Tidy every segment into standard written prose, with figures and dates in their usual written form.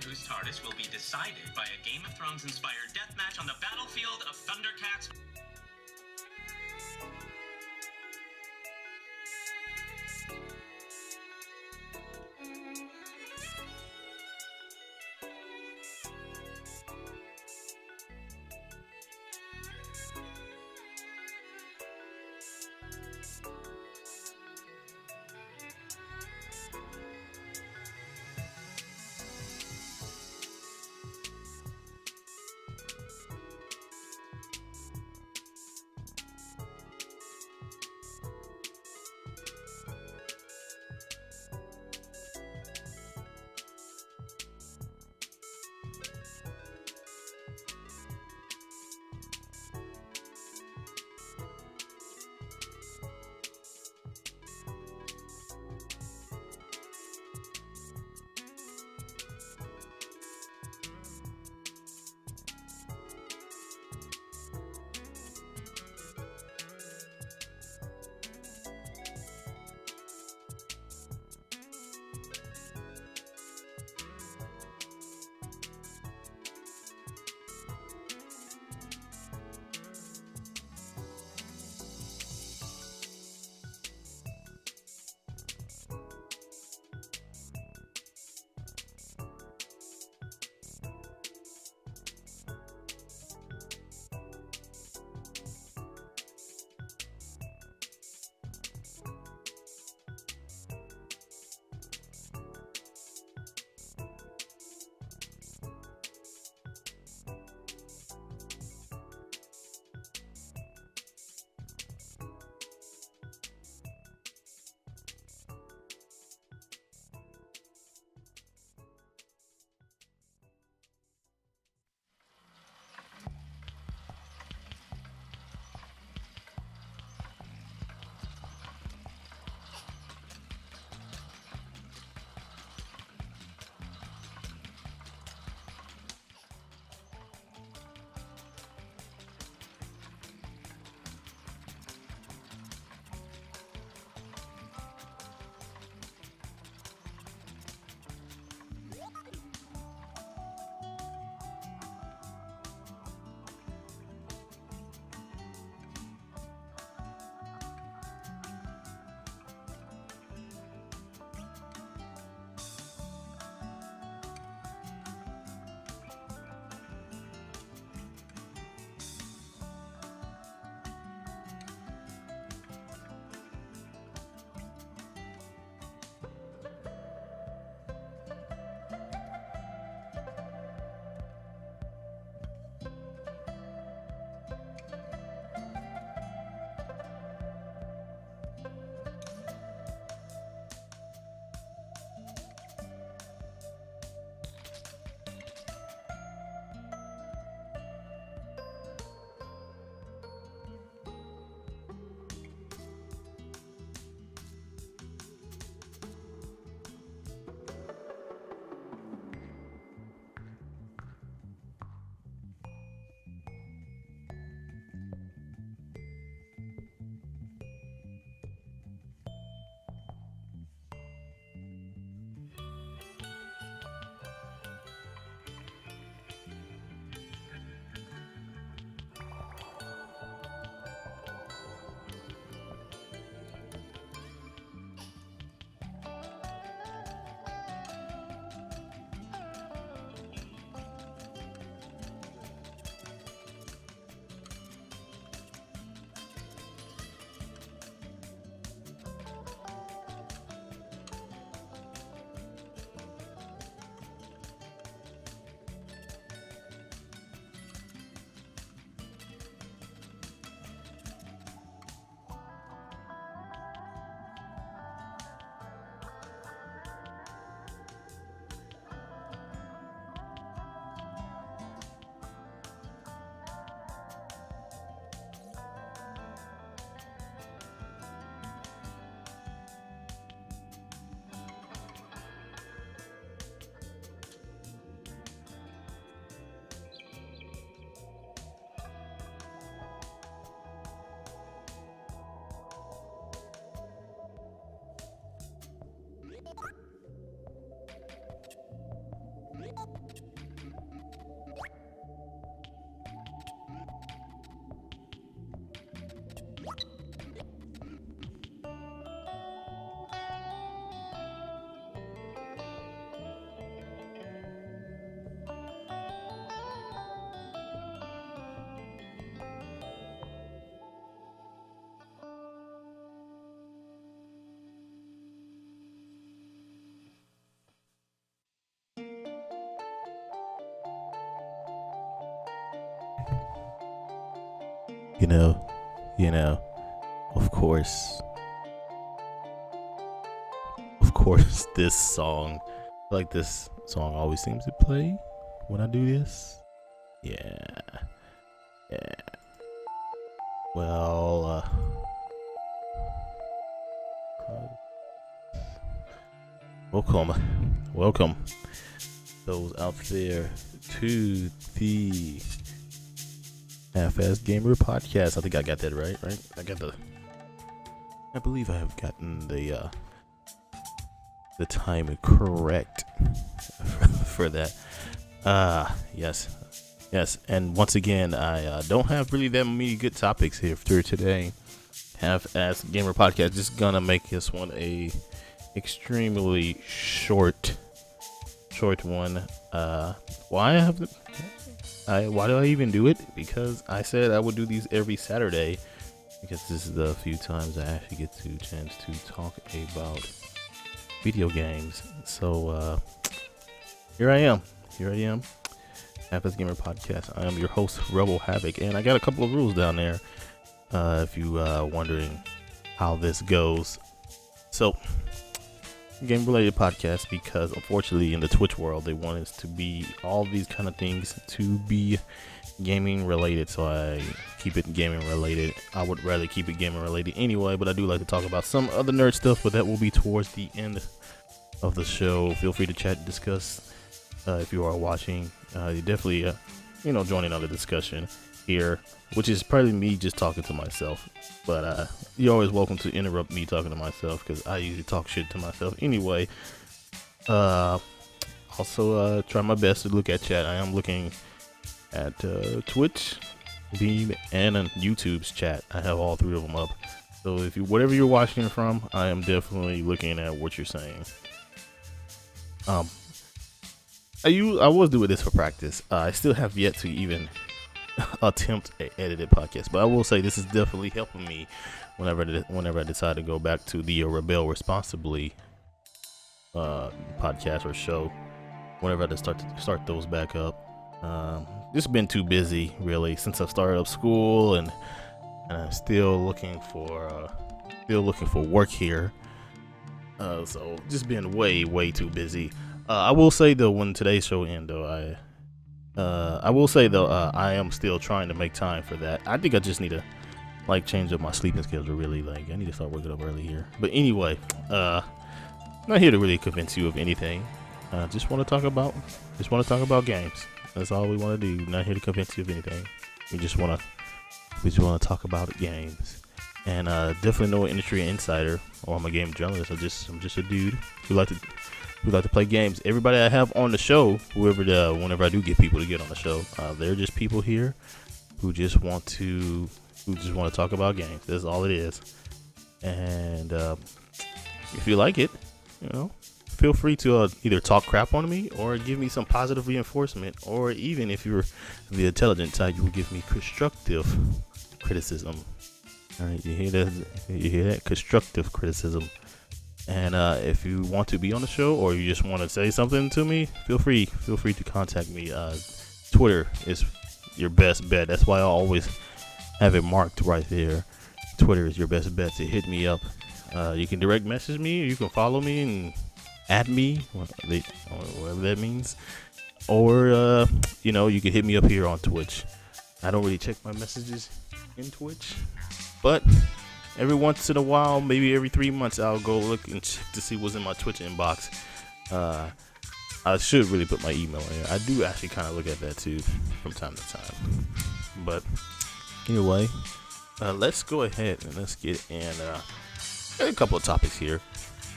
whose TARDIS will be decided by a Game of Thrones-inspired deathmatch on the battlefield of Thundercats. you know, of course, this song, this song always seems to play when I do this. Yeah. Well, welcome those out there to the Half-Azz Gamer podcast. I think I got that right? I believe I have gotten the time correct for that. Yes. And once again, I don't have really that many good topics here for today. Half-Azz Gamer podcast. Just gonna make this one a extremely short one. Why do I even do it? Because I said I would do these every Saturday, because this is the few times I actually get to chance to talk about video games. So here I am. Half-Azz Gamer podcast. I am your host, Rebel Havoc, and I got a couple of rules down there. If you wondering how this goes, so game related podcast, because unfortunately in the Twitch world they want us to be all these kind of things to be gaming related, so I keep it gaming related. I would rather keep it gaming related anyway, but I do like to talk about some other nerd stuff, but that will be towards the end of the show. Feel free to chat and discuss if you are watching. You definitely join in on the discussion here, which is probably me just talking to myself, but you're always welcome to interrupt me talking to myself, because I usually talk shit to myself anyway. Also try my best to look at chat. I am looking at Twitch, Beam, and YouTube's chat. I have all three of them up, so if you whatever you're watching from, I am definitely looking at what you're saying. I was doing this for practice. I still have yet to even attempt an edited podcast, but I will say this is definitely helping me whenever I decide to go back to the Rebel Responsibly podcast or show. Whenever I start those back up, just been too busy really since I started up school, and I'm still looking for work here. So just been way too busy. I will say though, when today's show ends though, I am still trying to make time for that. I think I just need to change up my sleeping schedule really. I need to start waking up early here. But anyway, not here to really convince you of anything. Just want to talk about games. That's all we want to do. Not here to convince you of anything. We just want to talk about games. And definitely no industry insider, or I'm a game journalist. I'm just a dude who like to play games. Everybody I have on the show, whenever I do get people to get on the show, they're just people here who just want to talk about games. That's all it is. And if you like it, feel free to either talk crap on me or give me some positive reinforcement, or even if you're the intelligent type, you will give me constructive criticism. All right, you hear that? Constructive criticism. And if you want to be on the show, or you just want to say something to me, feel free to contact me. Twitter is your best bet. That's why I always have it marked right there. Twitter is your best bet to hit me up. You can direct message me, or you can follow me and add me, whatever that means. Or you can hit me up here on Twitch. I don't really check my messages in Twitch, but every once in a while, maybe every 3 months, I'll go look and check to see what's in my Twitch inbox. I should really put my email in there. I do actually kind of look at that too from time to time. But anyway, let's go ahead and let's get in a couple of topics here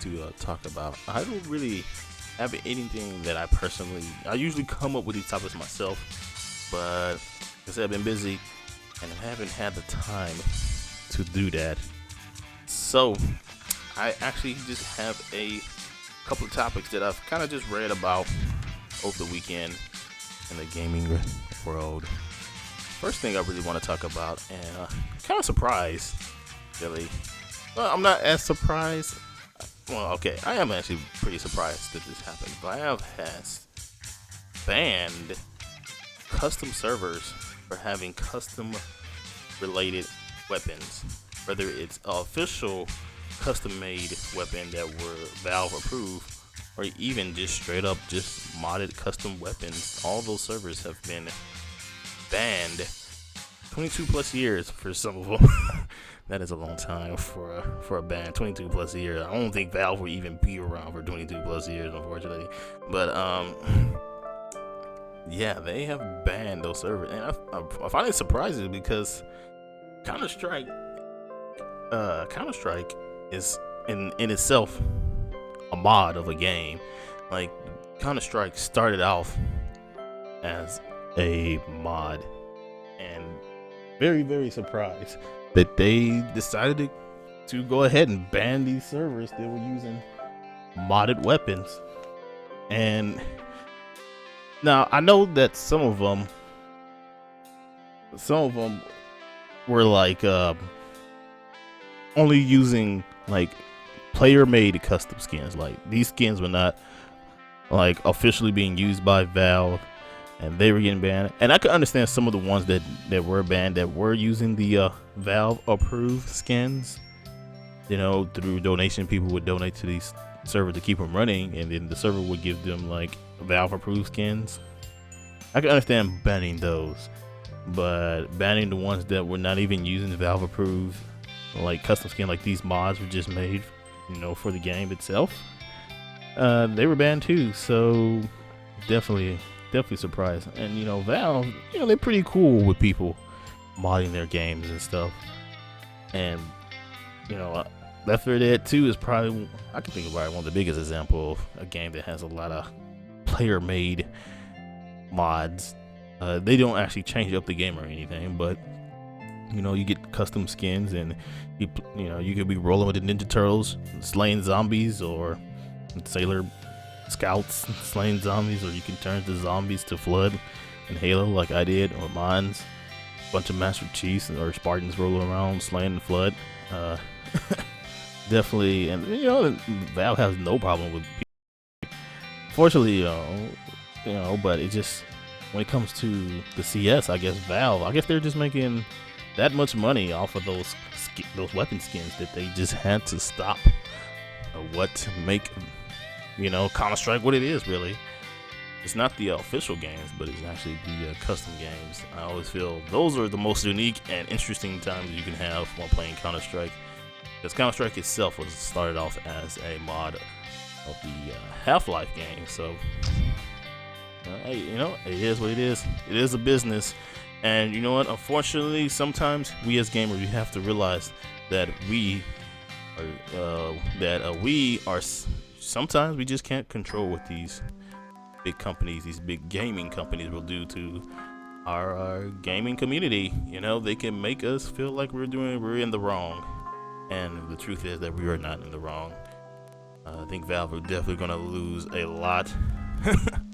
to talk about. I don't really have anything that I usually come up with these topics myself, but like I said, I've been busy and I haven't had the time to do that. So I actually just have a couple of topics that I've kind of just read about over the weekend in the gaming world. First thing I really want to talk about, and kind of surprised, really. Well, I'm not as surprised. Well, okay, I am actually pretty surprised that this happened. Half-Azz banned custom servers for having custom related weapons, whether it's official custom-made weapon that were Valve approved, or even just straight up just modded custom weapons. All those servers have been banned. 22 plus years for some of them. That is a long time for a ban. 22 plus years. I don't think Valve will even be around for 22 plus years, unfortunately. But yeah, they have banned those servers, and I find it surprising because Counter-Strike is in itself a mod of a game. Like, Counter-Strike started off as a mod, and very, very surprised that they decided to go ahead and ban these servers that were using modded weapons. And now I know that some of them were like only using like player-made custom skins. Like, these skins were not like officially being used by Valve, and they were getting banned. And I could understand some of the ones that were banned that were using the Valve approved skins. You know, through donation, people would donate to these servers to keep them running, and then the server would give them like Valve approved skins. I can understand banning those, but banning the ones that were not even using the Valve approved like custom skin, like these mods were just made, you know, for the game itself, they were banned too. So definitely surprised. And you know, Valve, you know, they're pretty cool with people modding their games and stuff. And you know, Left 4 Dead 2 is probably, I can think about it, one of the biggest examples of a game that has a lot of player-made mods. They don't actually change up the game or anything, but you know, you get custom skins, and you know, you could be rolling with the Ninja Turtles, slaying zombies, or Sailor Scouts slaying zombies, or you can turn the zombies to Flood in Halo like I did, or Mines, bunch of Master Chiefs or Spartans rolling around slaying the Flood. Definitely. And you know, Valve has no problem with people. Fortunately, you know, but it just, when it comes to the CS, I guess they're just making that much money off of those weapon skins that they just had to stop. What to make, you know, Counter-Strike what it is, really. It's not the official games, but it's actually the custom games. I always feel those are the most unique and interesting times you can have while playing Counter-Strike, because Counter-Strike itself was started off as a mod of the Half-Life game. So hey, you know, it is what it is. It is a business. And you know what? Unfortunately, sometimes we as gamers, we have to realize that sometimes we just can't control what these big companies, these big gaming companies will do to our gaming community. You know, they can make us feel like we're in the wrong. And the truth is that we are not in the wrong. I think Valve are definitely going to lose a lot.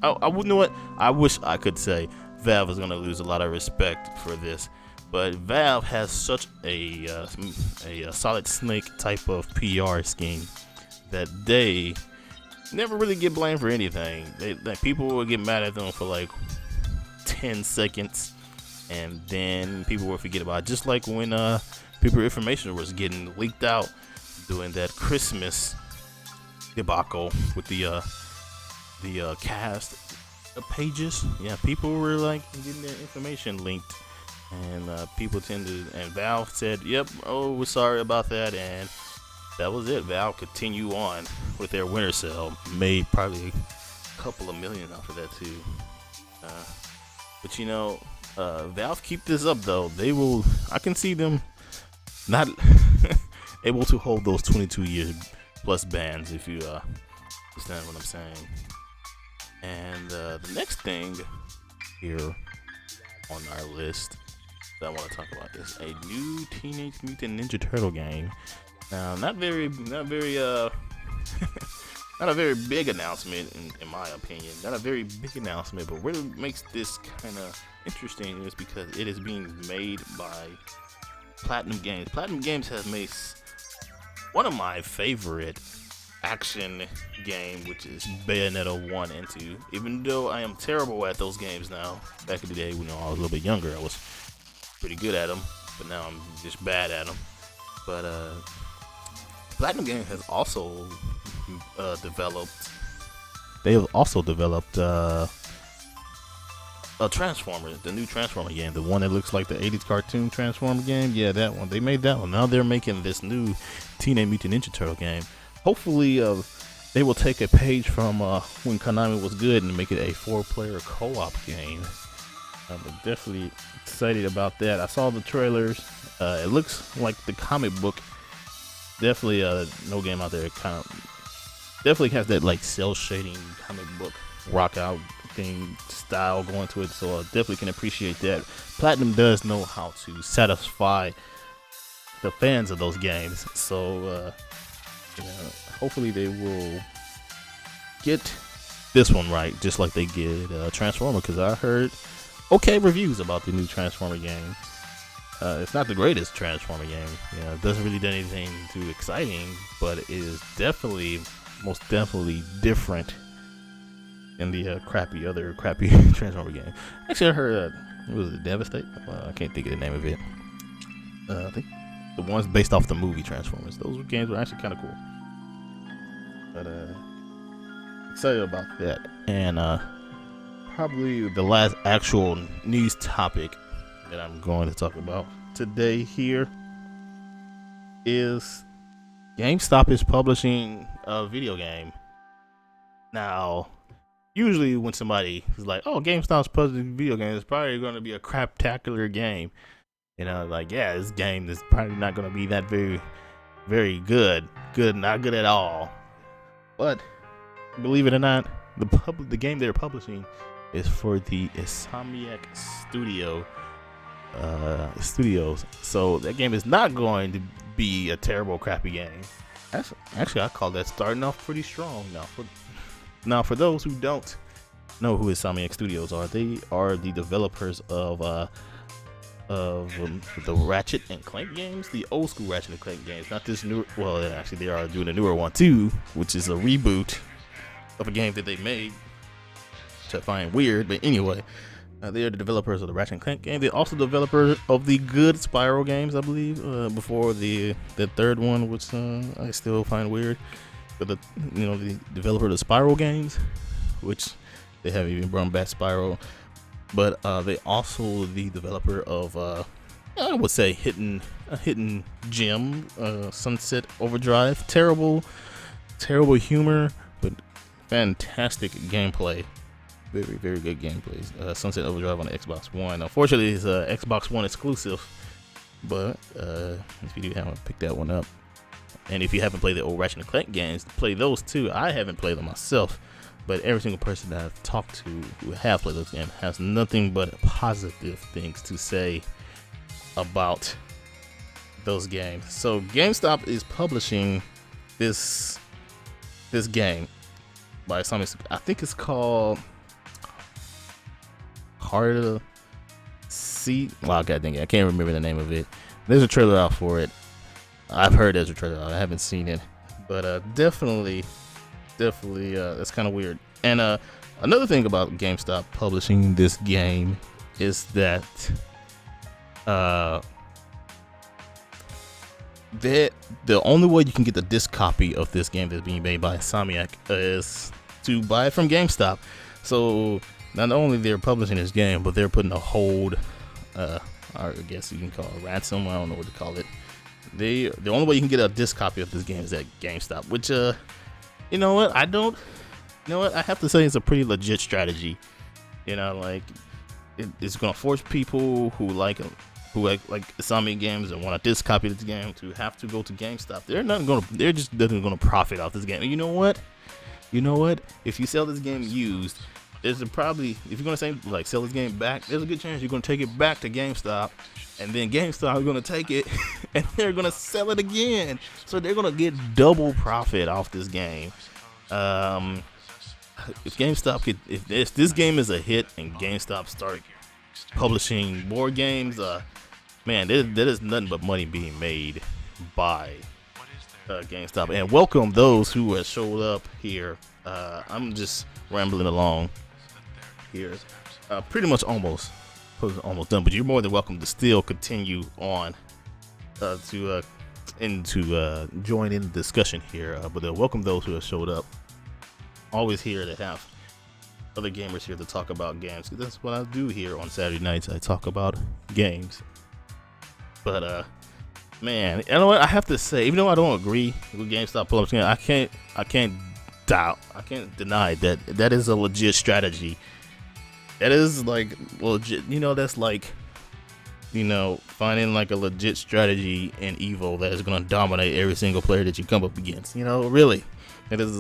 I wouldn't know what. I wish I could say Valve is going to lose a lot of respect for this, but Valve has such a solid snake type of PR scheme that they never really get blamed for anything. People will get mad at them for like 10 seconds, and then people will forget about it. Just like when people information was getting leaked out during that Christmas debacle with the cast pages. Yeah, people were like getting their information linked, and and Valve said, "Yep, oh, we're sorry about that," and that was it. Valve continue on with their winter sale, made probably a couple of million off of that too. But you know, Valve keep this up though. They will. I can see them not able to hold those 22 years plus bans, if you understand what I'm saying. And the next thing here on our list that I want to talk about is a new Teenage Mutant Ninja Turtle game. Now, not a very big announcement in my opinion. Not a very big announcement, but what makes this kind of interesting is because it is being made by Platinum Games. Platinum Games has made one of my favorite action game, which is Bayonetta 1 and 2. Even though I am terrible at those games now, back in the day when I was a little bit younger, I was pretty good at them. but now I'm just bad at them. But Platinum Games has also developed. They have also developed a Transformer, the new Transformer game, the one that looks like the 80s cartoon Transformer game. Yeah, that one. They made that one. Now they're making this new Teenage Mutant Ninja Turtle game. Hopefully, they will take a page from when Konami was good and make it a 4-player co-op game. I'm definitely excited about that. I saw the trailers. It looks like the comic book. Definitely, no game out there kind of definitely has that like cell shading comic book rock out thing style going to it. So I definitely can appreciate that. Platinum does know how to satisfy the fans of those games. So hopefully they will get this one right, just like they did Transformer. Because I heard okay reviews about the new Transformer game. It's not the greatest Transformer game. It doesn't really do anything too exciting, but it is definitely, most definitely different than the other crappy Transformer game. Actually, I heard, was it Devastate? Well, I can't think of the name of it. I think the ones based off the movie Transformers. Those games were actually kind of cool. But excited about that. And probably the last actual news topic that I'm going to talk about today here is GameStop is publishing a video game. Now, usually when somebody is like, oh, GameStop's publishing a video game, it's probably going to be a craptacular game. Like, yeah, this game is probably not going to be that very good. Not good at all. But believe it or not, the game they're publishing is for the Insomniac Studios. So that game is not going to be a terrible, crappy game. Actually, I call that starting off pretty strong. Now, for those who don't know who Insomniac Studios are, they are the developers of the Ratchet and Clank games, the old school Ratchet and Clank games, not this new. Well, actually, they are doing a newer one too, which is a reboot of a game that they made, which I find weird. But anyway, they are the developers of the Ratchet and Clank game. They're also developers of the good Spyro games, I believe. Before the third one, which I still find weird. But the developer of the Spyro games, which they haven't even brought back Spyro. But they also the developer of I would say hidden gem, Sunset Overdrive. Terrible humor, but fantastic gameplay. Very, very good gameplay. Sunset Overdrive on the Xbox One. Unfortunately, it's a Xbox One exclusive, but if you haven't picked that one up, and if you haven't played the old Ratchet and Clank games, play those too. I haven't played them myself, but every single person that I've talked to who have played those games has nothing but positive things to say about those games. So GameStop is publishing this game by some, I think it's called Hard to See. Wow, God dang it, I can't remember the name of it. There's a trailer out for it. I've heard there's a trailer out. I haven't seen it, but definitely that's kind of weird. And another thing about GameStop publishing this game is that the only way you can get the disc copy of this game that's being made by Insomniac is to buy it from GameStop. So not only they're publishing this game, but they're putting a hold, I guess you can call it a ransom. I don't know what to call it. The only way you can get a disc copy of this game is at GameStop, which you know what? I have to say it's a pretty legit strategy. Like it's gonna force people who like Insomniac games and want a disc copy of this game to have to go to GameStop. They're just gonna profit off this game. And you know what? If you sell this game used, if you're gonna sell this game back, there's a good chance you're gonna take it back to GameStop, and then GameStop is gonna take it and they're gonna sell it again. So they're gonna get double profit off this game. If GameStop if this game is a hit and GameStop start publishing more games, man, there is nothing but money being made by GameStop. And welcome those who have showed up here. I'm just rambling along here. Pretty much almost was almost done, but you're more than welcome to still continue on to join in the discussion here. But welcome those who have showed up. Always here to have other gamers here to talk about games. That's what I do here on Saturday nights. I talk about games. But man, you know what I have to say? Even though I don't agree with GameStop pull-ups, I can't deny that is a legit strategy. That is like legit. That's like, finding like a legit strategy in Evo that is going to dominate every single player that you come up against. Really, that is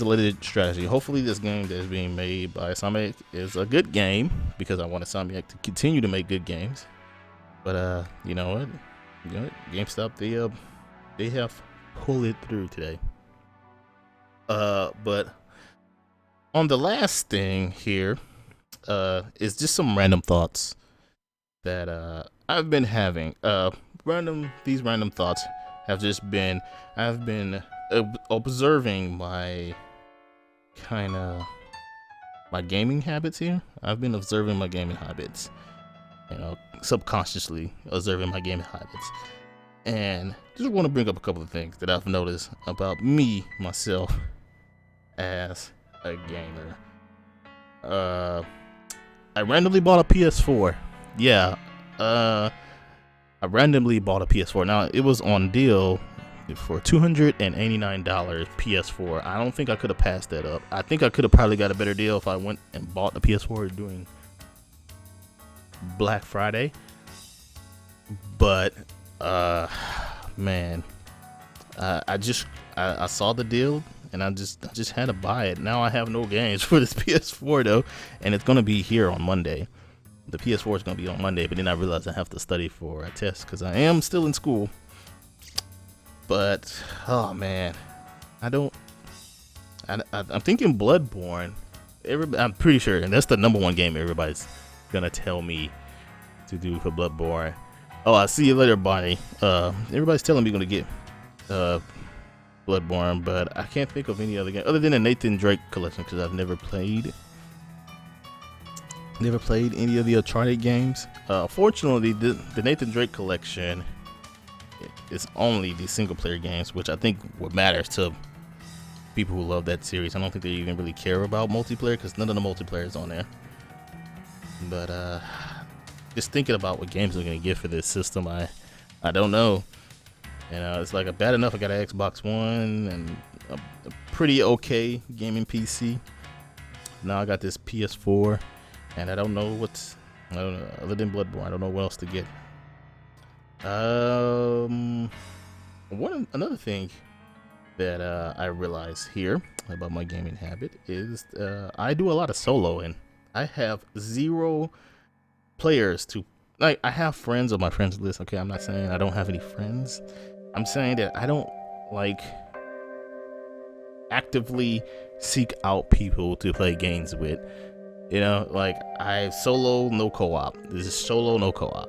a legit strategy. Hopefully, this game that is being made by Insomniac is a good game, because I want Insomniac to continue to make good games. But you know what? GameStop, they have pulled it through today. But on the last thing here, is just some random thoughts that I've been having. These random thoughts have just been, I've been observing my gaming habits here. I've been observing my gaming habits, subconsciously observing my gaming habits, and just want to bring up a couple of things that I've noticed about myself as a gamer. I randomly bought a PS4. Yeah, I randomly bought a PS4. Now, it was on deal for $289 PS4. I don't think I could have passed that up. I think I could have probably got a better deal if I went and bought a PS4 during Black Friday. But man, I saw the deal, and I just had to buy it. Now I have no games for this PS4 though, and it's gonna be here on Monday. The PS4 is gonna be on Monday, but then I realized I have to study for a test because I am still in school. But oh man, I'm thinking Bloodborne. I'm pretty sure, and that's the #1 game everybody's gonna tell me to do for Bloodborne. Oh, I'll see you later, Bonnie. Everybody's telling me gonna get Bloodborne, but I can't think of any other game other than the Nathan Drake collection, because I've never played any of the Uncharted games. Fortunately, the Nathan Drake collection is only the single player games, which I think what matters to people who love that series. I don't think they even really care about multiplayer, because none of the multiplayer is on there. But just thinking about what games I'm gonna get for this system, I don't know. It's like bad enough I got an Xbox One and a pretty okay gaming PC. Now I got this PS4, and I don't know other than Bloodborne. I don't know what else to get. Another thing that I realize here about my gaming habit is I do a lot of soloing. I have 0 players to like. I have friends on my friends list. Okay, I'm not saying I don't have any friends. I'm saying that I don't actively seek out people to play games with. I solo, no co-op. This is solo, no co-op.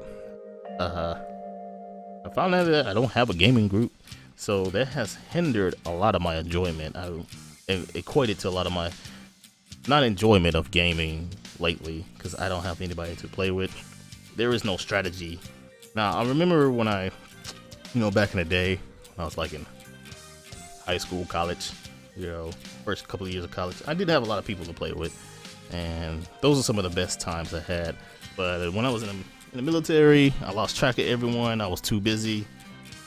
I found out that I don't have a gaming group, so that has hindered a lot of my enjoyment. I equated to a lot of my not enjoyment of gaming lately, because I don't have anybody to play with. There is no strategy. Now, I remember when back in the day, when I was like in high school, college, first couple of years of college, I did have a lot of people to play with, and those are some of the best times I had. But when I was in the military, I lost track of everyone. I was too busy,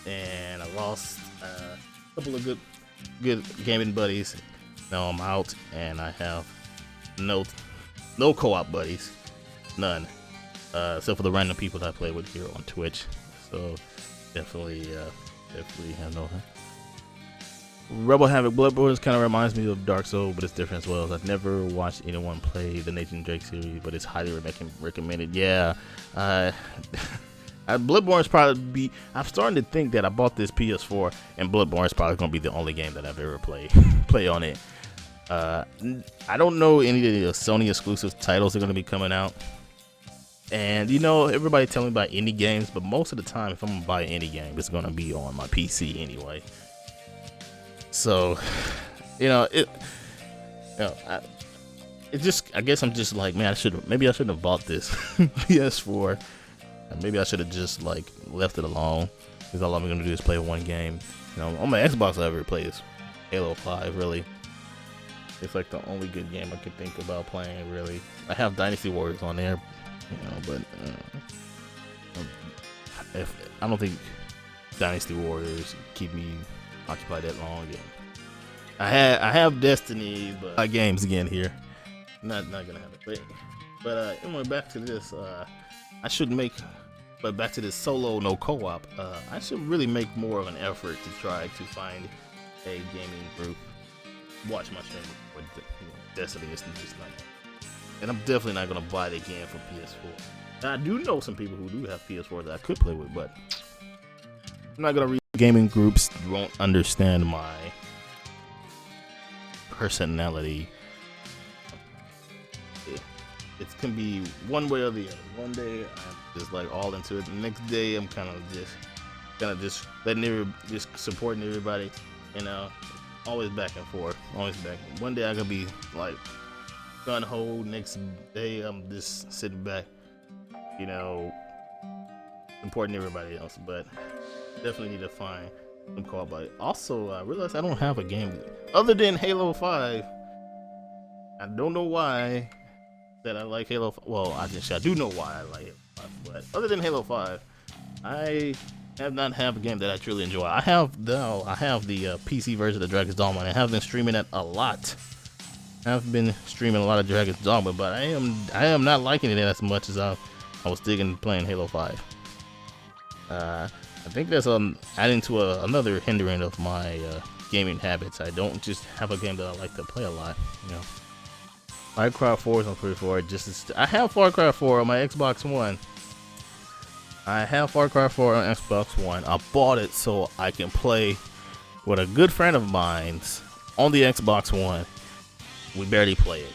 and I lost a couple of good gaming buddies. Now I'm out, and I have no co-op buddies, none, except for the random people that I play with here on Twitch. So definitely have no. Rebel Havoc Bloodborne kind of reminds me of Dark Souls, but it's different as well. I've never watched anyone play the Nathan Drake series, but it's highly recommended. Yeah, Bloodborne is probably I'm starting to think that I bought this PS4, and Bloodborne is probably going to be the only game that I've ever play on it. I don't know any of the Sony exclusive titles that are going to be coming out. And everybody telling me about indie games, but most of the time, if I'm gonna buy an indie game, it's gonna be on my PC anyway. So, it's just, I guess I'm just like, man, maybe I shouldn't have bought this PS4. And maybe I should have just like left it alone, because all I'm gonna do is play one game. You know, on my Xbox I ever play is Halo 5. Really, it's like the only good game I could think about playing. Really, I have Dynasty Warriors on there, you know, but if I don't think Dynasty Warriors keep me occupied that long again. I have Destiny, but games again here. Not gonna have it. But anyway, back to this. I should make. But back to this solo no co-op. I should really make more of an effort to try to find a gaming group. Watch my stream with Destiny is just like. And I'm definitely not gonna buy the game for PS4. Now, I do know some people who do have PS4 that I could play with, but I'm not gonna read gaming groups won't understand my personality. It can be one way or the other. One day I'm just like all into it. The next day I'm kind of just letting just supporting everybody. You know, always back and forth. Always back. One day I could be like gun ho. Next day I'm just sitting back. You know, supporting everybody else. But definitely need to find some co-op. But also I realized I don't have a game other than Halo 5. I don't know why. That I like Halo. Well, I do know why I like it, but other than Halo 5, I have not had a game that I truly enjoy. I have the PC version of Dragon's Dogma, and I have been streaming it a lot. I've been streaming a lot of Dragon's Dogma, but I am not liking it as much as I was digging playing Halo 5. I think that's adding to another hindrance of my gaming habits. I don't just have a game that I like to play a lot, you know. Far Cry 4 is on pretty for it. I have Far Cry 4 on my Xbox One. I bought it so I can play with a good friend of mine's on the Xbox One. We barely play it.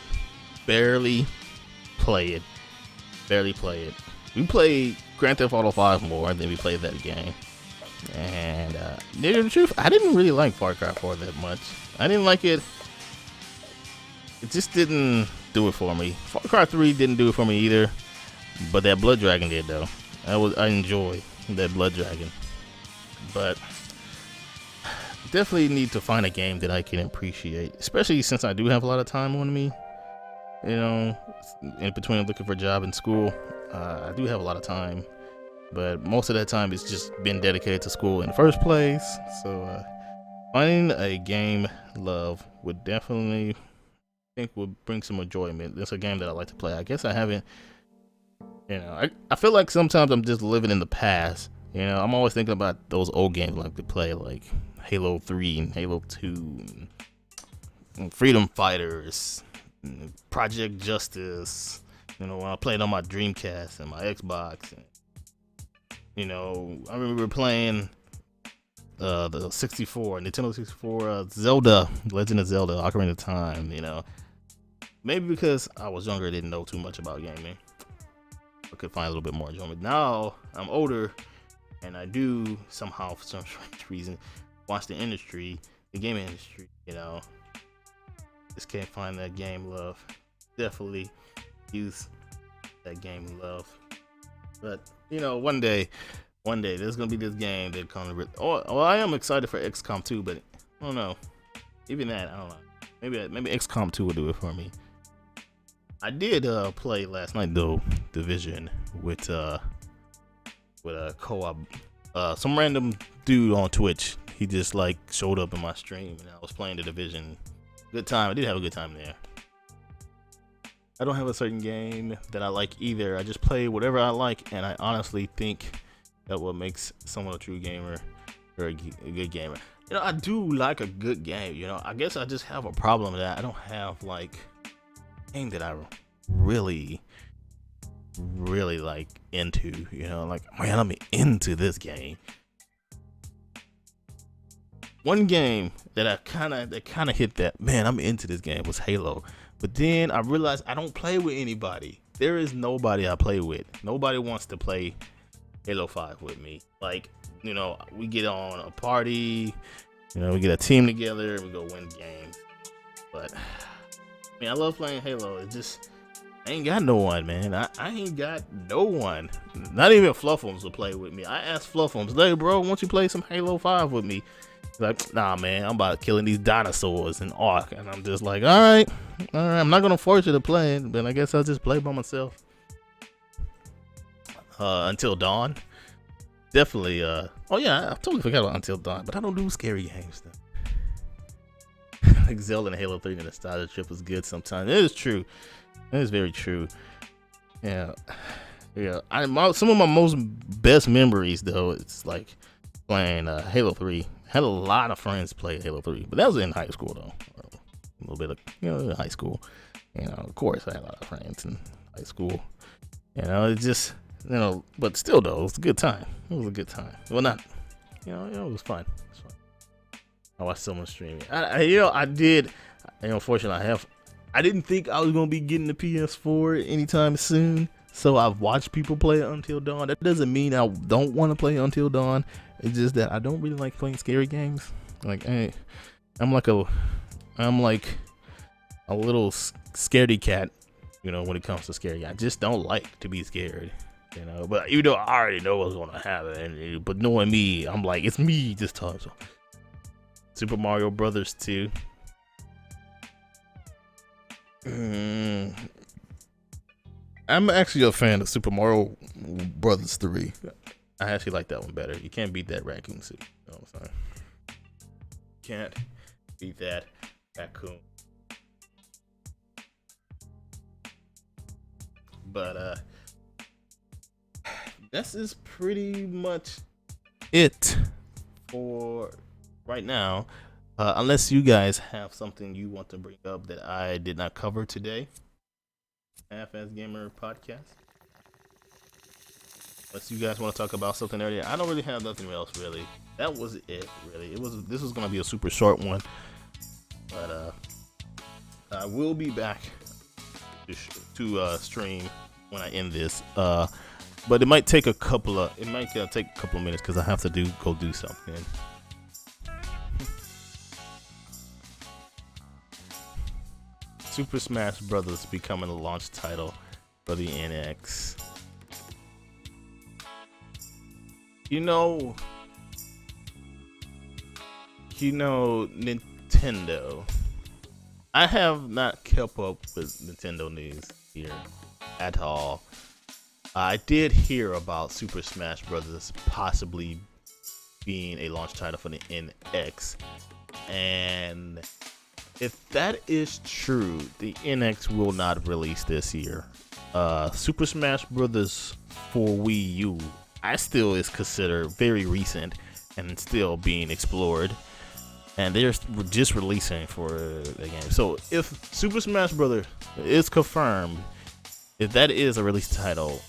We play Grand Theft Auto 5 more than we played that game. And the truth, I didn't really like Far Cry 4 that much. I didn't like it. It just didn't do it for me. Far Cry 3 didn't do it for me either, but that Blood Dragon did though. I enjoy that Blood Dragon, but definitely need to find a game that I can appreciate, especially since I do have a lot of time on me. You know, in between looking for a job and school, I do have a lot of time, but most of that time it's just been dedicated to school in the first place. So finding a game love would definitely would bring some enjoyment. It's a game that I like to play. I guess I haven't, you know, I feel like sometimes I'm just living in the past. You know, I'm always thinking about those old games I like to play, like Halo 3 and Halo 2 and Freedom Fighters and Project Justice. You know, when I played on my Dreamcast and my Xbox. And, you know, I remember playing the Nintendo 64 Zelda, Legend of Zelda, Ocarina of Time, you know. Maybe because I was younger, I didn't know too much about gaming. I could find a little bit more enjoyment. Now I'm older, and I do somehow, for some strange reason, watch the gaming industry. You know, just can't find that game love. Definitely use that gaming love. But you know, one day, there's gonna be this game that comes. Oh, I am excited for XCOM 2, but I don't know. Even that, I don't know. Maybe XCOM 2 will do it for me. I did play last night though, Division with a co-op. Some random dude on Twitch. He just like showed up in my stream, and I was playing the Division. Good time. I did have a good time there. I don't have a certain game that I like either. I just play whatever I like, and I honestly think that what makes someone a true gamer or a good gamer. You know, I do like a good game. You know, I guess I just have a problem with that I don't have like a game that I really like into. You know, like, man, I'm into this game. One game that kind of hit that, man, I'm into this game, was Halo. But then I realized I don't play with anybody. There is nobody I play with. Nobody wants to play Halo 5 with me. Like, you know, we get on a party, you know, we get a team together, we go win games. But I mean, I love playing Halo. It just I ain't got no one, man. I ain't got no one. Not even Fluffums will play with me. I asked Fluffums, "Hey, bro, won't you play some Halo 5 with me?" He's like, "Nah, man, I'm about killing these dinosaurs in Ark," and I'm just like, "All right. I'm not gonna force you to play it, but I guess I'll just play by myself." Until Dawn, definitely. Oh yeah, I totally forgot about Until Dawn, but I don't do scary games though. Like Zelda and Halo 3 and the nostalgia trip was good sometimes. It is true. It is very true. Yeah. Some of my most best memories though, it's like playing Halo 3. Had a lot of friends play Halo 3, but that was in high school though. A little bit of in high school. Of course I had a lot of friends in high school. It just but still though, it was a good time. It was a good time. Well, not it was fun. I watched someone streaming. I did. Unfortunately, I didn't think I was gonna be getting the PS4 anytime soon, so I've watched people play Until Dawn. That doesn't mean I don't want to play Until Dawn. It's just that I don't really like playing scary games. Like, I'm like a little scaredy cat, when it comes to scary. I just don't like to be scared, But even though I already know what's gonna happen, but knowing me, I'm like, it's me this time. So, Super Mario Brothers 2. I'm actually a fan of Super Mario Brothers 3. I actually like that one better. You can't beat that raccoon suit. You know what I'm saying? Can't beat that raccoon. But this is pretty much it for right now. Unless you guys have something you want to bring up that I did not cover today. Half-Azz Gamer Podcast. Unless you guys want to talk about something earlier, I don't really have nothing else really. That was it really. This was gonna be a super short one, but I will be back to stream when I end this. But it might take a couple of minutes because I have to go do something. Super Smash Bros. Becoming a launch title for the NX. Nintendo. I have not kept up with Nintendo news here at all. I did hear about Super Smash Bros. Possibly being a launch title for the NX, and if that is true, the NX will not release this year. Super Smash Bros. For Wii U, I still is considered very recent and still being explored, and they're just releasing for the game. So if Super Smash Bros. Is confirmed, if that is a release title,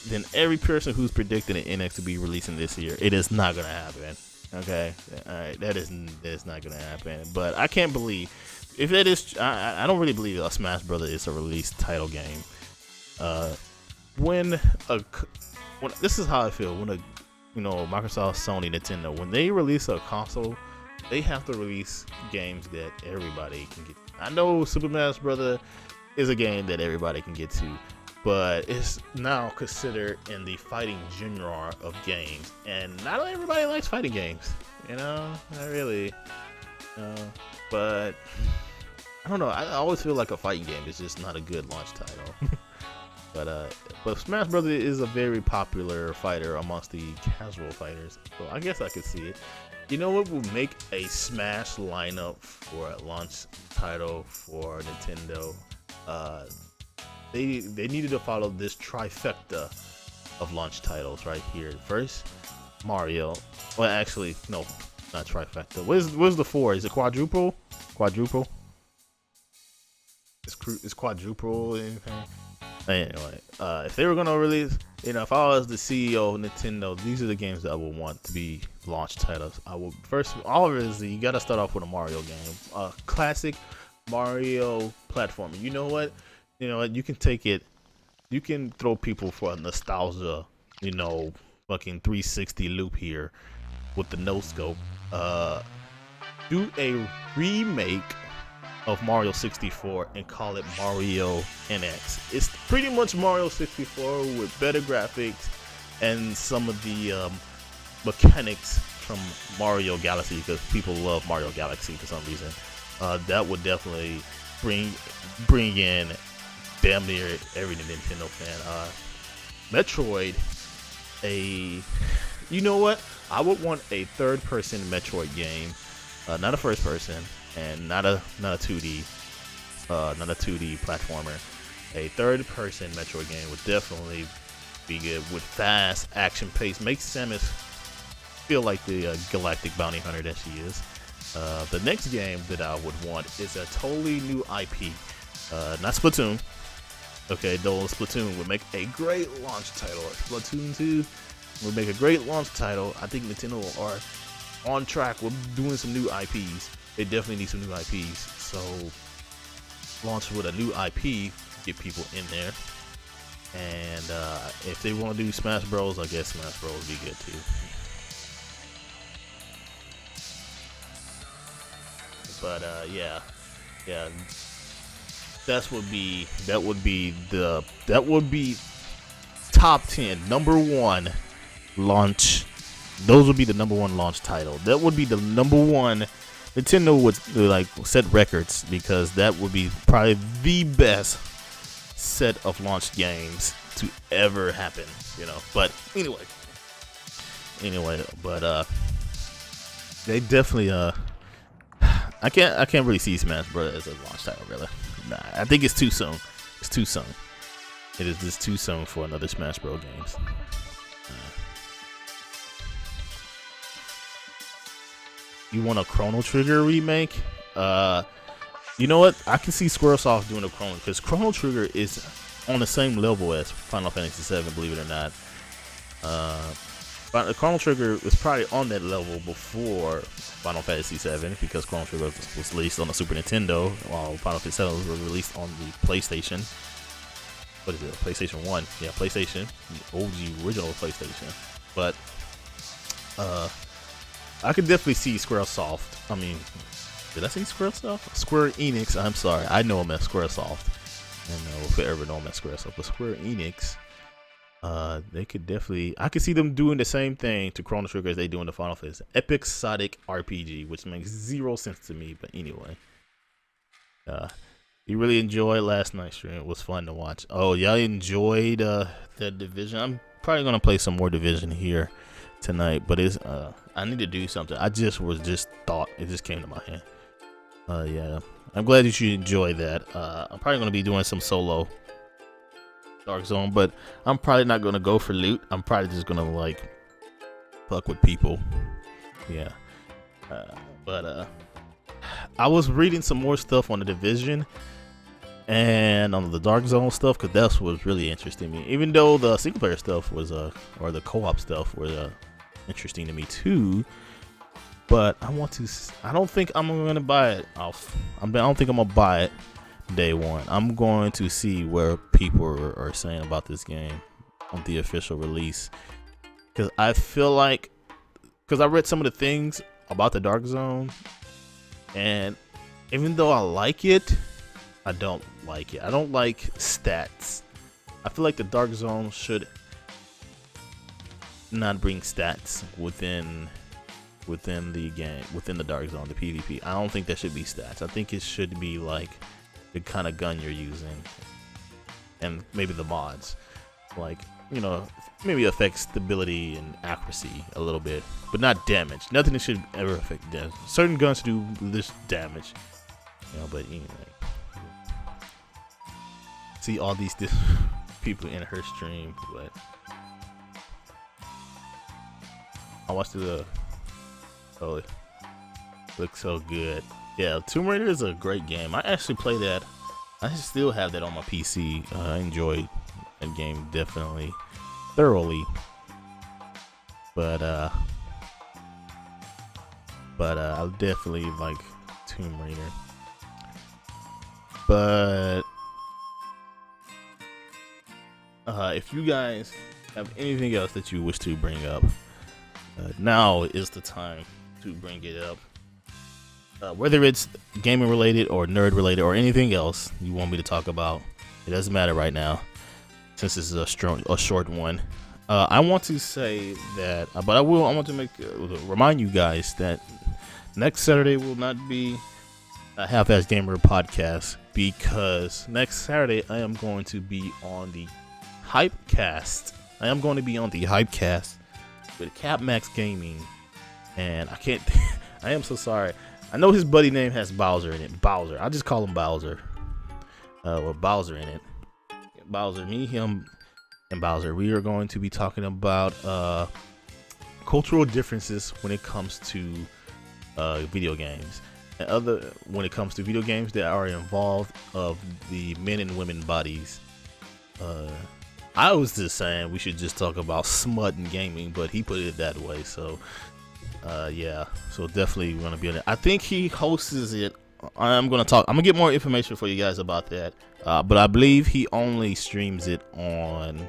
then every person who's predicting an NX to be releasing this year, it is not gonna happen. Okay, all right, that's not gonna happen. But I can't believe if that is. I don't really believe a Smash Brothers is a release title game. When this is how I feel when Microsoft, Sony, Nintendo, when they release a console, they have to release games that everybody can get. I know Super Smash Brothers is a game that everybody can get to, but it's now considered in the fighting genre of games, and not everybody likes fighting games. Not really. But I don't know. I always feel like a fighting game is just not a good launch title. But Smash Bros. Is a very popular fighter amongst the casual fighters, so I guess I could see it. You know what would make a Smash lineup for a launch title for Nintendo? They needed to follow this trifecta of launch titles right here. First, Mario. Well, actually, no, not trifecta. Where's the four? Is it quadruple? Quadruple? Is quadruple anything? Anyway, if they were gonna release, if I was the CEO of Nintendo, these are the games that I would want to be launch titles. I will first, obviously, you gotta start off with a Mario game, a classic Mario platformer. You know what? You can take it. You can throw people for a nostalgia, fucking 360 loop here with the no scope. Do a remake of Mario 64 and call it Mario NX. It's pretty much Mario 64 with better graphics and some of the mechanics from Mario Galaxy, because people love Mario Galaxy for some reason. That would definitely bring in damn near every Nintendo fan. Metroid, you know what? I would want a third-person Metroid game, not a first-person, and not a 2D platformer. A third-person Metroid game would definitely be good with fast action pace. Make Samus feel like the galactic bounty hunter that she is. The next game that I would want is a totally new IP, not Splatoon. Okay, though Splatoon would make a great launch title. Splatoon 2 would make a great launch title. I think Nintendo are on track with doing some new IPs. They definitely need some new IPs. So launch with a new IP, get people in there. And if they want to do Smash Bros, I guess Smash Bros would be good too. But yeah, that would be top 10 number one launch. Those would be the number one launch title. That would be the number one. Nintendo would like set records, because that would be probably the best set of launch games to ever happen, you know. But anyway, but they definitely I can't really see Smash Bros as a launch title, really. Nah, I think it's too soon. It's too soon. It is just too soon for another Smash Bros games. You want a Chrono Trigger remake? You know what? I can see Squaresoft doing a Chrono, because Chrono Trigger is on the same level as Final Fantasy VII, believe it or not. But Chrono Trigger was probably on that level before Final Fantasy VII, because Chrono Trigger was released on the Super Nintendo, while Final Fantasy VII was released on the PlayStation. What is it? PlayStation 1. Yeah, PlayStation. The OG original PlayStation. But I could definitely see Squaresoft. I mean, did I say Squaresoft? Square Enix. I'm sorry. I know them as Squaresoft. And if I ever know them as Squaresoft. But Square Enix, they could definitely. I could see them doing the same thing to Chrono Trigger as they do in the Final Fantasy. Episodic RPG, which makes zero sense to me. But anyway. You really enjoyed last night's stream. It was fun to watch. Oh, y'all enjoyed the Division. I'm probably going to play some more Division here tonight, but it's I need to do something. It just came to my head. Yeah, I'm glad that you enjoyed that. I'm probably gonna be doing some solo Dark Zone, but I'm probably not gonna go for loot. I'm probably just gonna like fuck with people. Yeah, but I was reading some more stuff on the Division and on the Dark Zone stuff, because that's what was really interesting to me. Even though the single player stuff was or the co-op stuff was interesting to me too, but I don't think I'm gonna buy it off. I don't think I'm gonna buy it day one. I'm going to see where people are saying about this game on the official release, because I feel like, because I read some of the things about the Dark Zone, and even though I like it, I don't like it. I don't like stats. I feel like the Dark Zone should not bring stats within the game, within the Dark Zone, the PvP. I don't think that should be stats. I think it should be like the kind of gun you're using, and maybe the mods, like, you know, maybe affect stability and accuracy a little bit, but not damage. Nothing should ever affect damage. Certain guns do this damage, you know. But anyway, see all these people in her stream, but I watched the. Oh, it looks so good. Yeah, Tomb Raider is a great game. I actually play that. I still have that on my PC. I enjoyed that game definitely, thoroughly. But I definitely like Tomb Raider. But if you guys have anything else that you wish to bring up, now is the time to bring it up. whether it's gaming related or nerd related or anything else you want me to talk about. It doesn't matter right now since this is a short one. I want to say that, but I want to remind you guys that next Saturday will not be a Half-Azz Gamer podcast, because next Saturday I am going to be on the Hypecast. I am going to be on the Hypecast with CapMax Gaming, and I can't. I am so sorry. I know his buddy name has Bowser in it. Bowser. I'll just call him Bowser. With Bowser in it. Bowser, me, him, and Bowser. We are going to be talking about cultural differences when it comes to video games, and when it comes to video games that are involved of the men and women bodies. I was just saying we should just talk about smut and gaming, but he put it that way. So yeah, so definitely we're gonna be on it. I think he hosts it. I'm gonna get more information for you guys about that. But I believe he only streams it on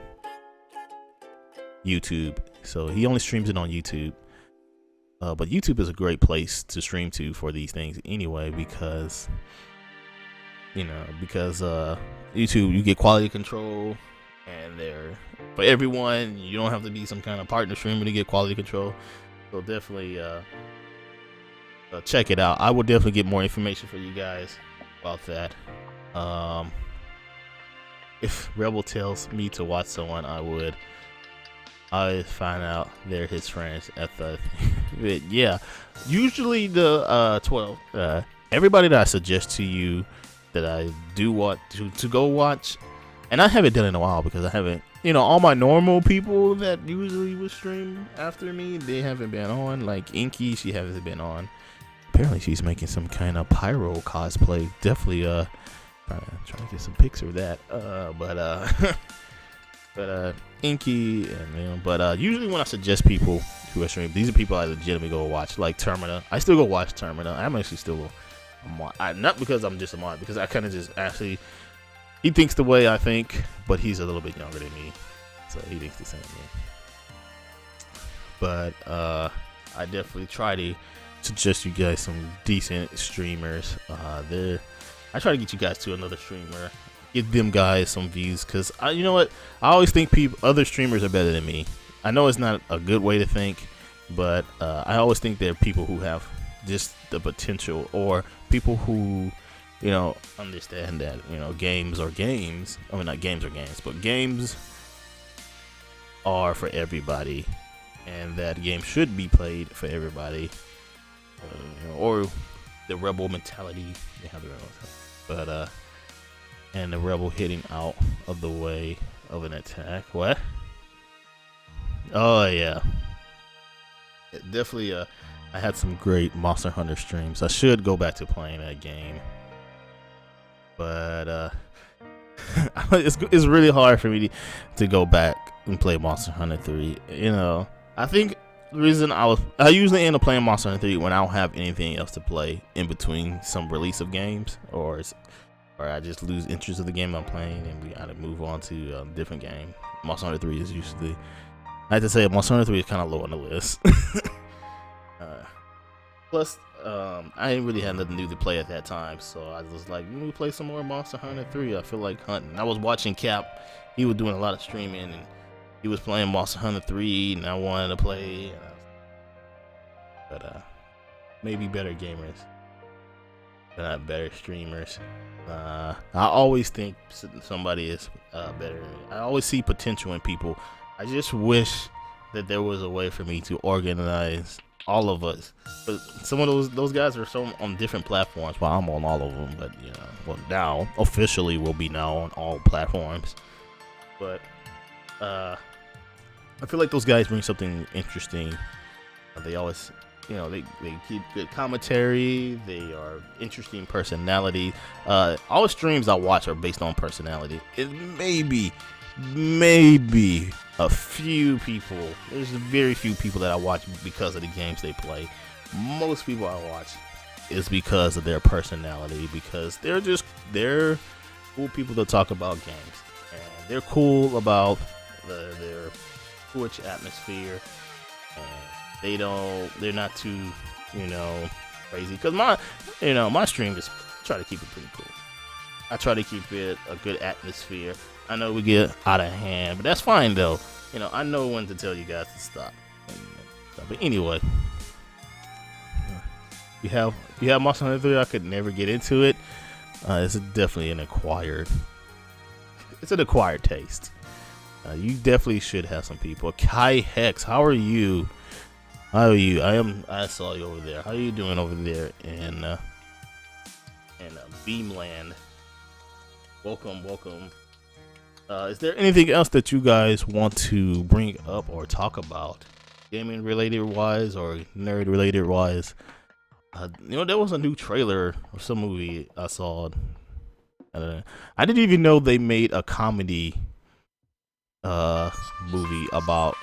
YouTube. So he only streams it on YouTube. But YouTube is a great place to stream to for these things anyway, because YouTube, you get quality control, and they're for everyone. You don't have to be some kind of partner streamer to get quality control. So definitely check it out. I will definitely get more information for you guys about that. If Rebel tells me to watch someone, I would. I find out they're his friends at the yeah. Usually the 12 everybody that I suggest to you that I do want to go watch, and I haven't done it in a while because I haven't, all my normal people that usually would stream after me, they haven't been on. Like Inky, she hasn't been on. Apparently she's making some kind of pyro cosplay. Definitely trying to get some pics of that. But Inky and usually when I suggest people to a stream, these are people I legitimately go watch, like Termina. I still go watch Termina. I'm actually still not because I'm just a mod, because I kind of just actually, he thinks the way I think, but he's a little bit younger than me, so he thinks the same thing. But I definitely try to suggest you guys some decent streamers. I try to get you guys to another streamer, give them guys some views, because you know what, I always think other streamers are better than me. I know it's not a good way to think, but I always think there are people who have just the potential, or people who understand that games are games. I mean, not games are games, but games are for everybody, and that game should be played for everybody. Or the rebel mentality, they have the rebel mentality. But and the rebel hitting out of the way of an attack. What? Oh yeah, definitely. I had some great Monster Hunter streams. I should go back to playing that game, but it's really hard for me to go back and play Monster Hunter 3. I think the reason I usually end up playing Monster Hunter 3 when I don't have anything else to play in between some release of games, or I just lose interest of the game I'm playing and we gotta move on to a different game. Monster Hunter 3 is usually, I have to say, Monster Hunter 3 is kind of low on the list. Plus, I didn't really have nothing new to play at that time, so I was like, let me play some more Monster Hunter 3. I feel like hunting. I was watching Cap. He was doing a lot of streaming, and he was playing Monster Hunter 3, and I wanted to play. But maybe better gamers, but not better streamers. I always think somebody is better. I always see potential in people. I just wish that there was a way for me to organize all of us. But some of those guys are on different platforms, while I'm on all of them. But now officially we'll be now on all platforms. But I feel like those guys bring something interesting. They always, they keep good commentary. They are interesting personality. All the streams I watch are based on personality. It may be a few people. There's very few people that I watch because of the games they play. Most people I watch is because of their personality, because they're cool people to talk about games, and they're cool about their Twitch atmosphere, and they're not too crazy. Because my stream is try to keep it pretty cool. I try to keep it a good atmosphere. I know we get out of hand, but that's fine though. I know when to tell you guys to stop. But anyway, you have Monster Hunter 3. I could never get into it. It's definitely an acquired taste. You definitely should have some people. Kai Hex, how are you? I saw you over there. How are you doing over there in Beamland? Welcome. Is there anything else that you guys want to bring up or talk about, gaming related wise or nerd related wise? There was a new trailer of some movie I saw. I didn't even know they made a comedy movie about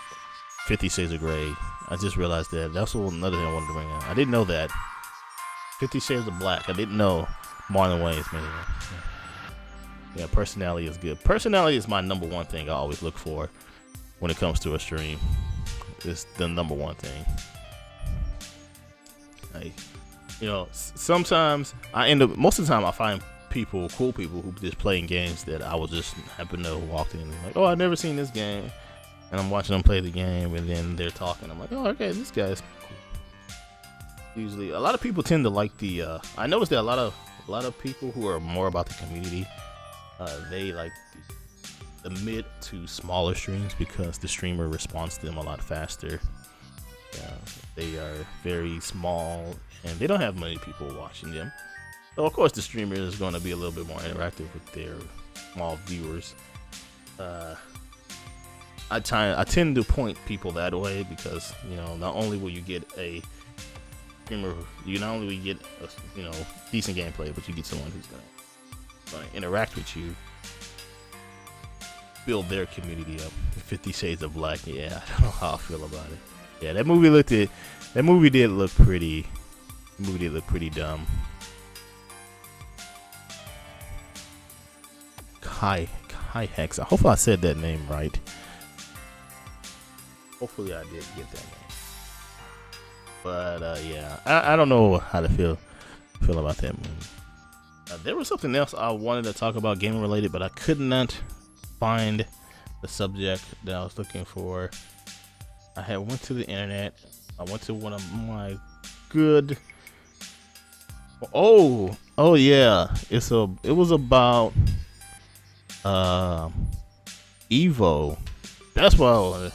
50 Shades of Grey. I just realized that. That's another thing I wanted to bring up. I didn't know that. 50 Shades of Black. I didn't know Marlon Wayans made it. Yeah, personality is good. Personality is my number one thing I always look for when it comes to a stream. It's the number one thing. Sometimes most of the time I find cool people who just playing games that I will just happen to walk in and like, oh, I've never seen this game, and I'm watching them play the game, and then they're talking. I'm like, oh, okay, this guy's cool. Usually, a lot of people tend to like the. I noticed that a lot of people who are more about the community, they like the mid to smaller streams because the streamer responds to them a lot faster. They are very small and they don't have many people watching them. So of course the streamer is going to be a little bit more interactive with their small viewers. I tend to point people that way because not only will you get a streamer, not only will you get a decent gameplay, but you get someone who's going to interact with you, build their community up. 50 Shades of Black, yeah, I don't know how I feel about it. Yeah, that movie did look pretty dumb. Kai Hex. Hopefully I said that name right. Hopefully I did get that name. But yeah, I don't know how to feel about that movie. There was something else I wanted to talk about gaming related, but I could not find the subject that I was looking for. I had went to the internet. I went to one of my good. Oh yeah. It was about Evo. That's what I wanted.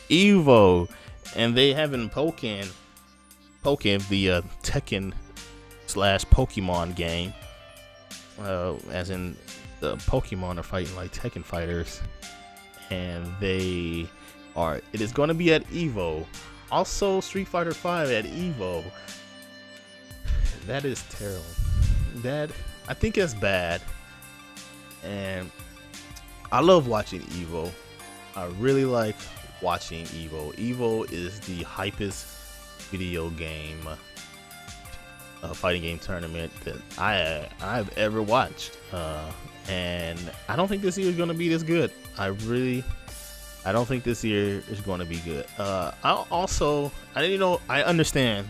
Evo, and they having Pokken, the Tekken / Pokemon game. As in the Pokemon are fighting like Tekken fighters, and it is going to be at Evo. Also, Street Fighter 5 at Evo. That is terrible. I think it's bad, and I love watching Evo. I really like watching Evo. Evo is the hypest video game, fighting game tournament that I've ever watched, and I don't think this year is going to be this good. I don't think this year is going to be good. I understand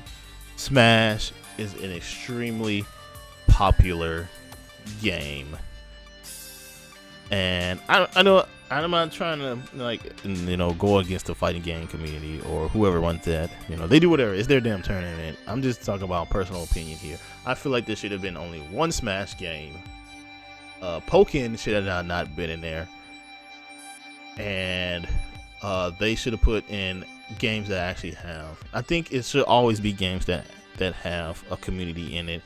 Smash is an extremely popular game, and I know I'm not trying to go against the fighting game community or whoever wants that. They do whatever. It's their damn tournament. I'm just talking about personal opinion here. I feel like there should have been only one Smash game. Pokken should have not been in there, and they should have put in games that actually have. I think it should always be games that have a community in it,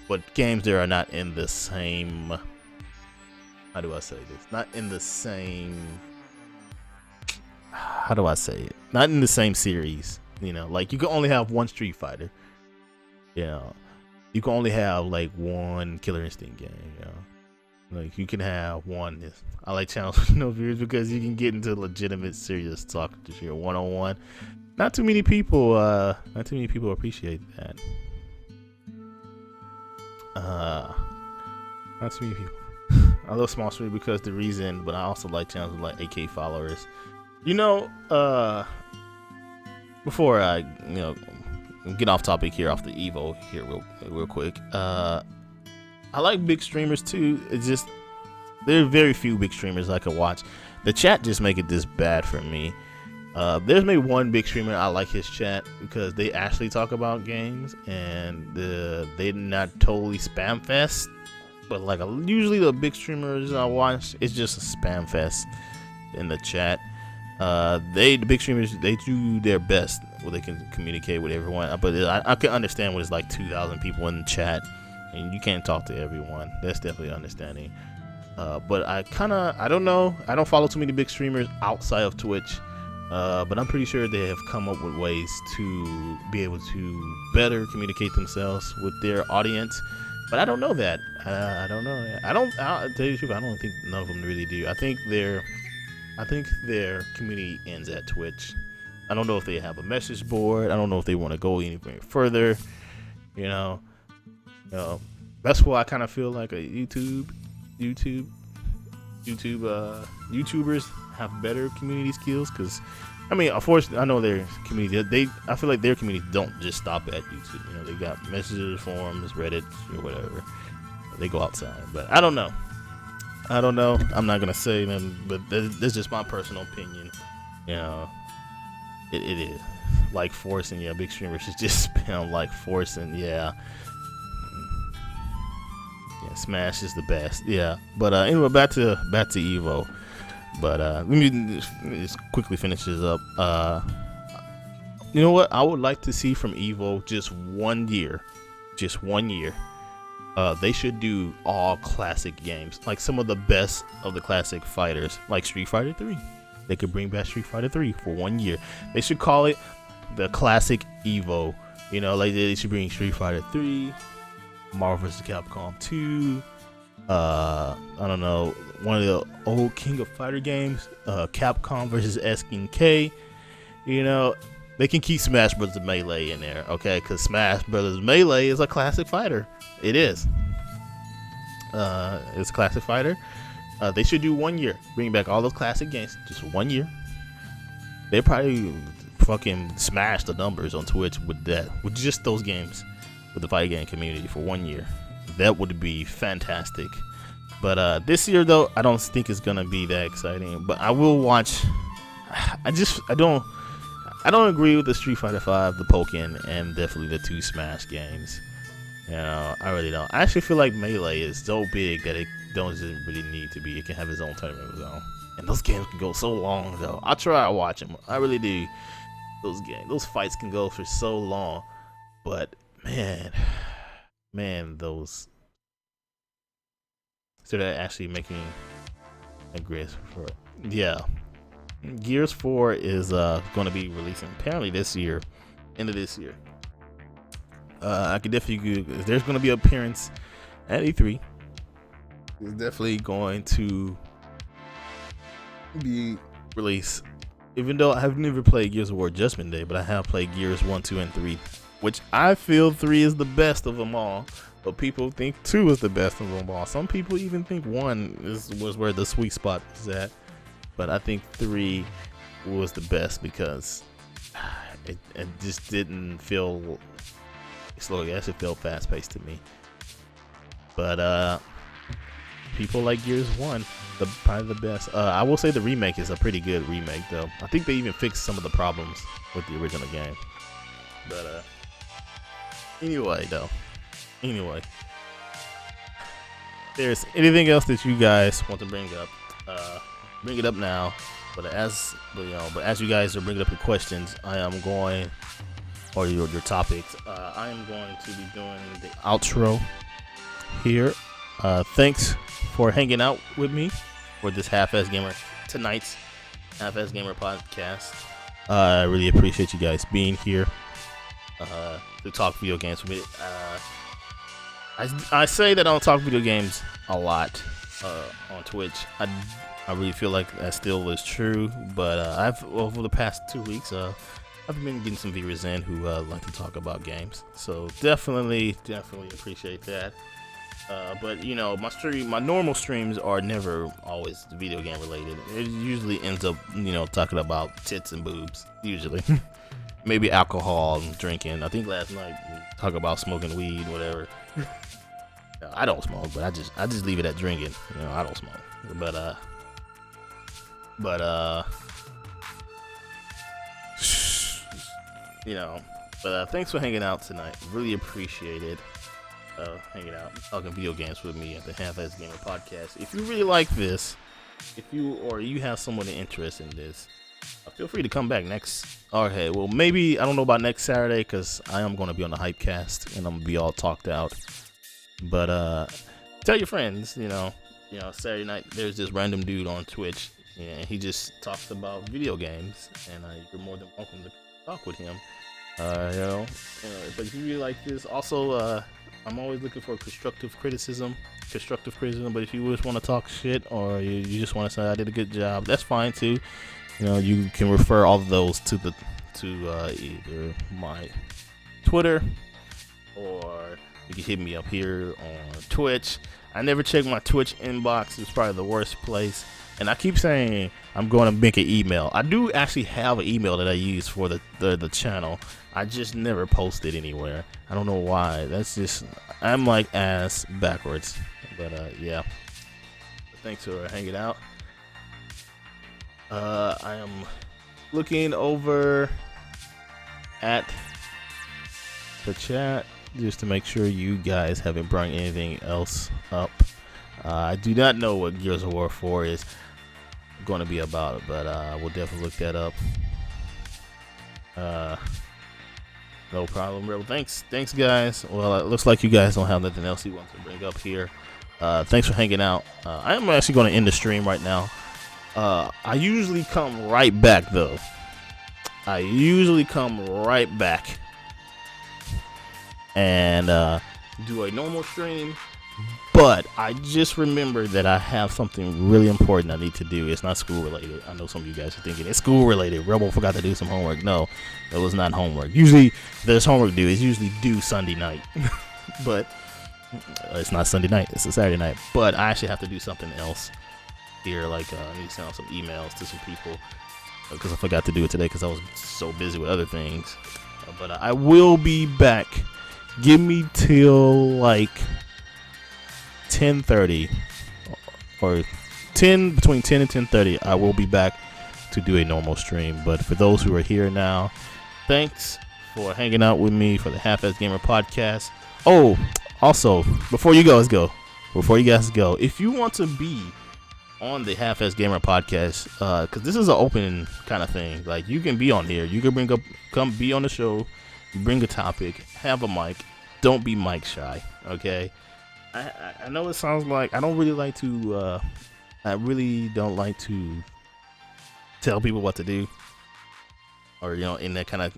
but games that are not in the same. How do I say this? Not in the same. How do I say it? Not in the same series. Like you can only have one Street Fighter. You can only have like one Killer Instinct game. Like you can have one. I like channels with no viewers because you can get into legitimate, serious talk to share one-on-one. Not too many people appreciate that. Not too many people. I love small stream because the reason, but I also like channels with like 8K followers. Before I get off topic here, off the Evo here real quick. I like big streamers too. It's just there are very few big streamers I could watch. The chat just make it this bad for me. There's maybe one big streamer I like his chat because they actually talk about games and they're not totally spam fest. But like usually the big streamers I watch, it's just a spam fest in the chat. The big streamers, they do their best where they can communicate with everyone. But I can understand when it's like 2,000 people in the chat and you can't talk to everyone. That's definitely understanding. But I don't know. I don't follow too many big streamers outside of Twitch. But I'm pretty sure they have come up with ways to be able to better communicate themselves with their audience. But I don't know that. I don't know. I'll tell you the truth, I don't think none of them really do. I think their community ends at Twitch. I don't know if they have a message board. I don't know if they want to go any further. You know, that's why I kind of feel like YouTubers have better community skills, because I mean, unfortunately, I know their community. I feel like their community don't just stop at YouTube. You know, they got messages, forums, Reddit, or whatever. They go outside, but I don't know. I'm not gonna say them, but this is just my personal opinion. You know, it is like forcing. Yeah, big streamers should just spam like forcing. Yeah. Smash is the best. Yeah, but anyway, back to Evo. But let me just quickly finish this up. You know what I would like to see from Evo? Just 1 year. They should do all classic games, like some of the best of the classic fighters, like Street Fighter 3. They could bring back Street Fighter 3 for 1 year. They should call it the classic Evo. You know, like they should bring Street Fighter 3, Marvel vs. Capcom 2. I don't know, one of the old King of Fighter games, Capcom versus SNK. You know, they can keep Smash Bros. Melee in there, okay? Because Smash Bros. Melee is a classic fighter. It is. It's a classic fighter. They should do 1 year, bring back all those classic games, just 1 year. They probably fucking smash the numbers on Twitch with just those games, with the fighting game community for 1 year. That would be fantastic. But this year though, I don't think it's gonna be that exciting. But I will watch. I don't agree with the Street Fighter 5, the Pokken, and definitely the 2 Smash games. You know, I really don't. I actually feel like Melee is so big that it doesn't really need to be. It can have its own tournament of its own. And those games can go so long though. I try to watch them. I really do. Those fights can go for so long. But man, those. So they're actually making a Gears for it. Yeah. Gears 4 is going to be releasing apparently this year, end of this year. I could definitely Google. There's going to be an appearance at E3. It's definitely going to be released. Even though I've never played Gears of War Judgment Day, but I have played Gears 1, 2, and 3, which I feel 3 is the best of them all. But people think 2 is the best of them all. Some people even think 1 was where the sweet spot was at. But I think 3 was the best because it just didn't feel slow. Yes, it felt fast paced to me. But people like Gears 1, probably the best. I will say the remake is a pretty good remake though. I think they even fixed some of the problems with the original game. But anyway, there's anything else that you guys want to bring up? Bring it up now. But as you guys are bringing up your questions, I am going, or your topics, I am going to be doing the outro here. Thanks for hanging out with me for this tonight's Half-Azz Gamer podcast. I really appreciate you guys being here to talk video games with me. I say that I don't talk video games a lot on Twitch. I really feel like that still is true, but over the past 2 weeks, I've been getting some viewers in who like to talk about games. So definitely appreciate that. But you know, my normal streams are never always video game related. It usually ends up, talking about tits and boobs, usually. maybe alcohol and drinking. I think last night we talked about smoking weed, whatever. I don't smoke, but I just leave it at drinking. You know, I don't smoke, but you know. But thanks for hanging out tonight. Really appreciate it. Hanging out, talking video games with me at the Half-Azz Gamer Podcast. If you really like this, if you have someone interested in this, feel free to come back next. Okay, well maybe I don't know about next Saturday because I am going to be on the Hypecast and I'm gonna be all talked out. But tell your friends, you know, Saturday night there's this random dude on Twitch and he just talks about video games, and you're more than welcome to talk with him. But if you really like this, also I'm always looking for constructive criticism. But if you just want to talk shit or you just want to say I did a good job, that's fine too. You know, you can refer all of those to either my Twitter or you can hit me up here on Twitch. I never check my Twitch inbox. It's probably the worst place. And I keep saying I'm going to make an email. I do actually have an email that I use for the channel. I just never post it anywhere. I don't know why. That's just, I'm like ass backwards. But yeah. Thanks for hanging out. I am looking over at the chat just to make sure you guys haven't brought anything else up. I do not know what Gears of War 4 is going to be about, but we'll definitely look that up. No problem, bro. Thanks guys. Well, it looks like you guys don't have nothing else you want to bring up here. Thanks for hanging out. I am actually going to end the stream right now. I usually come right back though. And do a normal stream. But I just remembered that I have something really important I need to do. It's not school related. I know some of you guys are thinking it's school related. Rebel forgot to do some homework. No, it was not homework. Usually there's homework due. It's usually due Sunday night. But it's not Sunday night. It's a Saturday night. But I actually have to do something else here. Like I need to send out some emails to some people because I forgot to do it today because I was so busy with other things. But I will be back. Give me till like 10:30 or between 10 and 10:30. I will be back to do a normal stream. But for those who are here now, thanks for hanging out with me for the Half-Azz Gamer Podcast. Oh, also, before you guys go, if you want to be on the Half-Azz Gamer Podcast, because this is an open kind of thing, like you can be on here, you can come be on the show, bring a topic, have a mic, don't be mic shy, okay? I know it sounds like I don't really like to I really don't like to tell people what to do, or in that kind of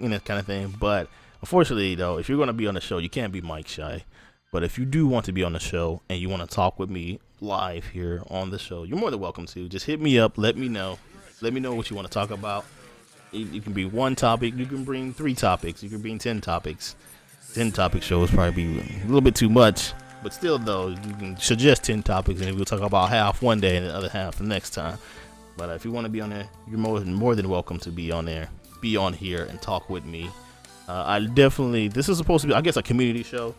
thing. But unfortunately, though, if you're going to be on the show, you can't be mic shy. But if you do want to be on the show and you want to talk with me live here on the show, you're more than welcome to. Just hit me up. Let me know what you want to talk about. It can be one topic. You can bring 3 topics. You can bring 10 topics. 10 topic shows probably be a little bit too much. But still, though, you can suggest 10 topics, and we'll talk about half one day and the other half the next time. But if you want to be on there, you're more than welcome to be on there, be on here, and talk with me. This is supposed to be, I guess, a community show,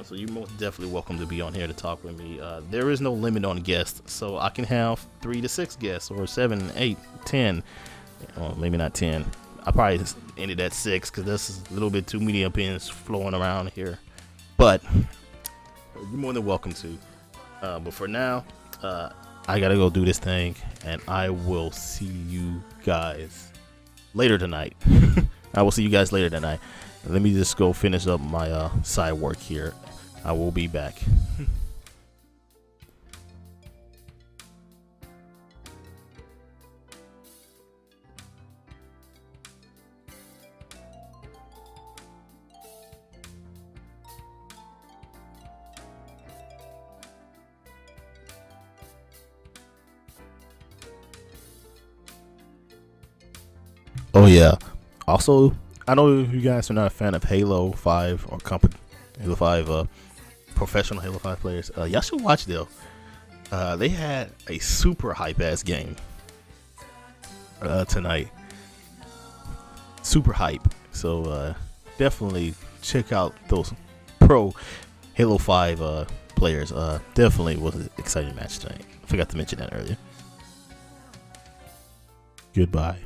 so you're most definitely welcome to be on here to talk with me. There is no limit on guests, so I can have 3 to 6 guests, or 7, 8, 10, well, maybe not 10. I probably just ended at 6 because that's a little bit too many opinions flowing around here. But you're more than welcome to. But for now, I gotta go do this thing, and I will see you guys later tonight. Let me just go finish up my side work here. I will be back. Oh yeah. Also, I know you guys are not a fan of Halo 5 or Halo 5 professional Halo 5 players. Y'all should watch though. They had a super hype ass game tonight. super hype. So definitely check out those pro Halo 5 players. Definitely was an exciting match tonight. I forgot to mention that earlier. Goodbye.